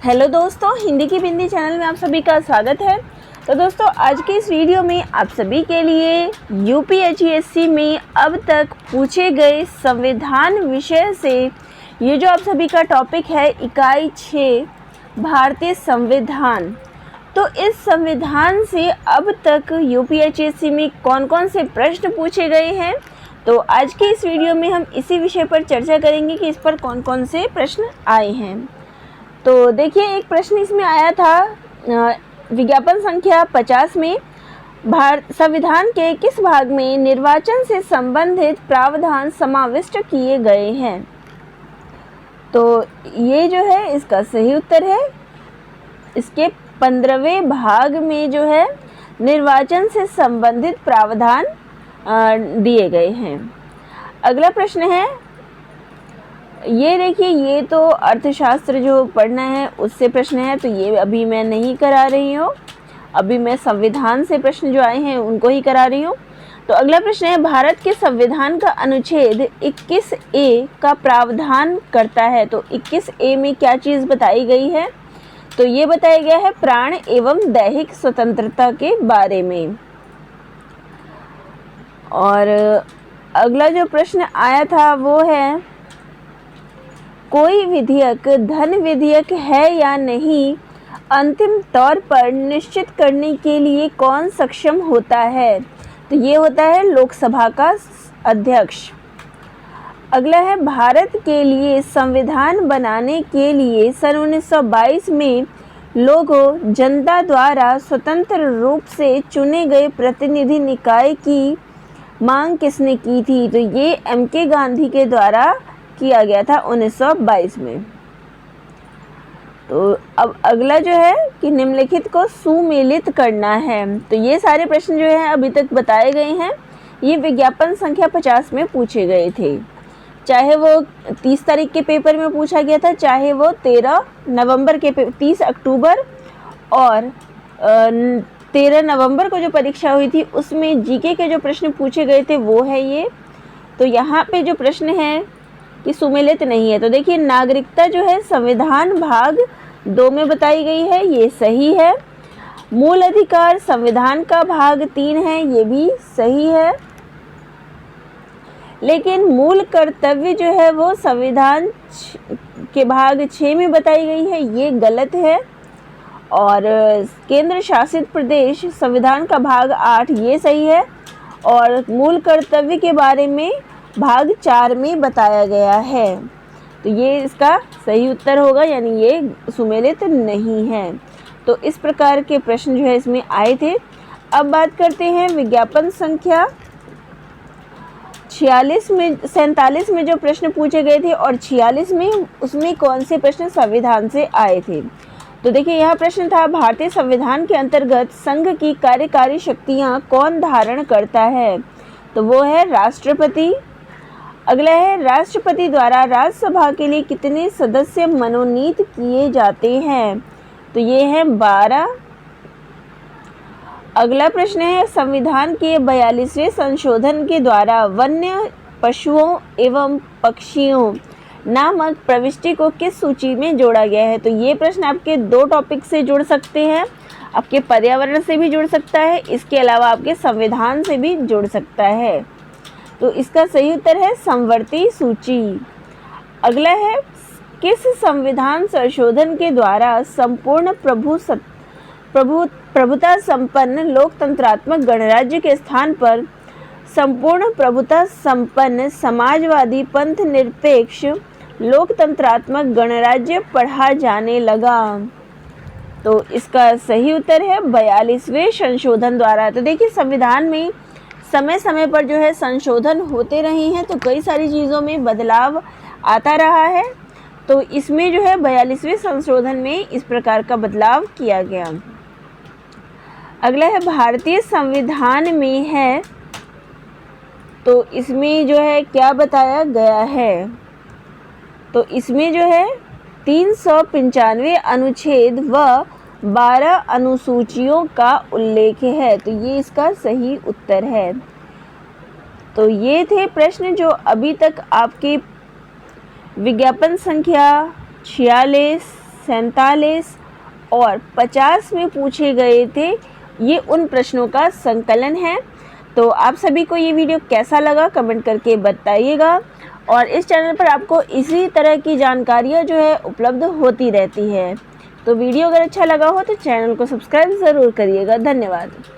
Hello दोस्तों, हिंदी की बिंदी channel में आप सभी का स्वागत है। तो दोस्तों, आज के इस वीडियो में आप सभी के लिए यूपीएससी में अब तक पूछे गए संविधान विषय से ये जो आप सभी का टॉपिक है इकाई 6 भारतीय संविधान। तो इस संविधान से अब तक यूपीएससी में कौन कौन से प्रश्न पूछे गए हैं, तो आज के इस वीडियो में हम इसी विषय पर चर्चा करेंगे कि इस पर कौन कौन से प्रश्न आए हैं। तो देखिए, एक प्रश्न इसमें आया था विज्ञापन संख्या 50 में संविधान के किस भाग में निर्वाचन से संबंधित प्रावधान समाविष्ट किए गए हैं। तो ये जो है इसका सही उत्तर है, इसके 15वें भाग में जो है निर्वाचन से संबंधित प्रावधान दिए गए हैं। अगला प्रश्न है, ये देखिए, ये तो अर्थशास्त्र जो पढ़ना है उससे प्रश्न है, तो ये अभी मैं नहीं करा रही हूँ। अभी मैं संविधान से प्रश्न जो आए हैं उनको ही करा रही हूँ। तो अगला प्रश्न है, भारत के संविधान का अनुच्छेद 21A का प्रावधान करता है। तो 21A में क्या चीज़ बताई गई है, तो ये बताया गया है प्राण एवं दैहिक स्वतंत्रता के बारे में। और अगला जो प्रश्न आया था वो है, कोई विधेयक धन विधेयक है या नहीं, अंतिम तौर पर निश्चित करने के लिए कौन सक्षम होता है। तो ये होता है लोकसभा का अध्यक्ष। अगला है, भारत के लिए संविधान बनाने के लिए सन 1922 में लोगों जनता द्वारा स्वतंत्र रूप से चुने गए प्रतिनिधि निकाय की मांग किसने की थी। तो ये M.K. गांधी के द्वारा किया गया था 1922 में। तो अब अगला जो है कि निम्नलिखित को सुमेलित करना है। तो ये सारे प्रश्न जो हैं अभी तक बताए गए हैं, ये विज्ञापन संख्या 50 में पूछे गए थे। चाहे वो 30 तारीख के पेपर में पूछा गया था, चाहे वो 13 नवंबर के 30 अक्टूबर और 13 नवंबर को जो परीक्षा हुई थी उसमें जीके के जो प्रश्न पूछे गए थे वो है ये। तो यहाँ पे जो प्रश्न है कि सुमेलित नहीं है, तो देखिए, नागरिकता जो है संविधान भाग 2 में बताई गई है, ये सही है। मूल अधिकार संविधान का भाग 3 है, ये भी सही है। लेकिन मूल कर्तव्य जो है वो संविधान के भाग 6 में बताई गई है, ये गलत है। और केंद्र शासित प्रदेश संविधान का भाग 8, ये सही है। और मूल कर्तव्य के बारे में भाग 4 में बताया गया है, तो ये इसका सही उत्तर होगा, यानी ये सुमेलित नहीं है। तो इस प्रकार के प्रश्न जो है इसमें आए थे। अब बात करते हैं विज्ञापन संख्या 47 में जो प्रश्न पूछे गए थे और 46 में उसमें कौन से प्रश्न संविधान से आए थे। तो देखिए, यह प्रश्न था, भारतीय संविधान के अंतर्गत संघ की कार्यकारी शक्तियां कौन धारण करता है। तो वो है राष्ट्रपति। अगला है, राष्ट्रपति द्वारा राज्यसभा के लिए कितने सदस्य मनोनीत किए जाते हैं। तो ये है 12। अगला प्रश्न है, संविधान के 42वें संशोधन के द्वारा वन्य पशुओं एवं पक्षियों नामक प्रविष्टि को किस सूची में जोड़ा गया है। तो ये प्रश्न आपके 2 टॉपिक से जुड़ सकते हैं, आपके पर्यावरण से भी जुड़ सकता है, इसके अलावा आपके संविधान से भी जुड़ सकता है। तो इसका सही उत्तर है समवर्ती सूची। अगला है, किस संविधान संशोधन के द्वारा संपूर्ण प्रभुता संपन्न लोकतंत्रात्मक गणराज्य के स्थान पर संपूर्ण प्रभुता संपन्न समाजवादी पंथ निरपेक्ष लोकतंत्रात्मक गणराज्य पढ़ा जाने लगा। तो इसका सही उत्तर है 42वें संशोधन द्वारा। तो देखिए, संविधान में समय समय पर जो है संशोधन होते रहे हैं, तो कई सारी चीज़ों में बदलाव आता रहा है। तो इसमें जो है 42वें संशोधन में इस प्रकार का बदलाव किया गया। अगला है, भारतीय संविधान में है, तो इसमें जो है क्या बताया गया है। तो इसमें जो है 395 अनुच्छेद व 12 अनुसूचियों का उल्लेख है, तो ये इसका सही उत्तर है। तो ये थे प्रश्न जो अभी तक आपके विज्ञापन संख्या 46, 47 और 50 में पूछे गए थे। ये उन प्रश्नों का संकलन है। तो आप सभी को ये वीडियो कैसा लगा कमेंट करके बताइएगा। और इस चैनल पर आपको इसी तरह की जानकारियाँ जो है उपलब्ध होती रहती है। तो वीडियो अगर अच्छा लगा हो तो चैनल को सब्सक्राइब ज़रूर करिएगा। धन्यवाद।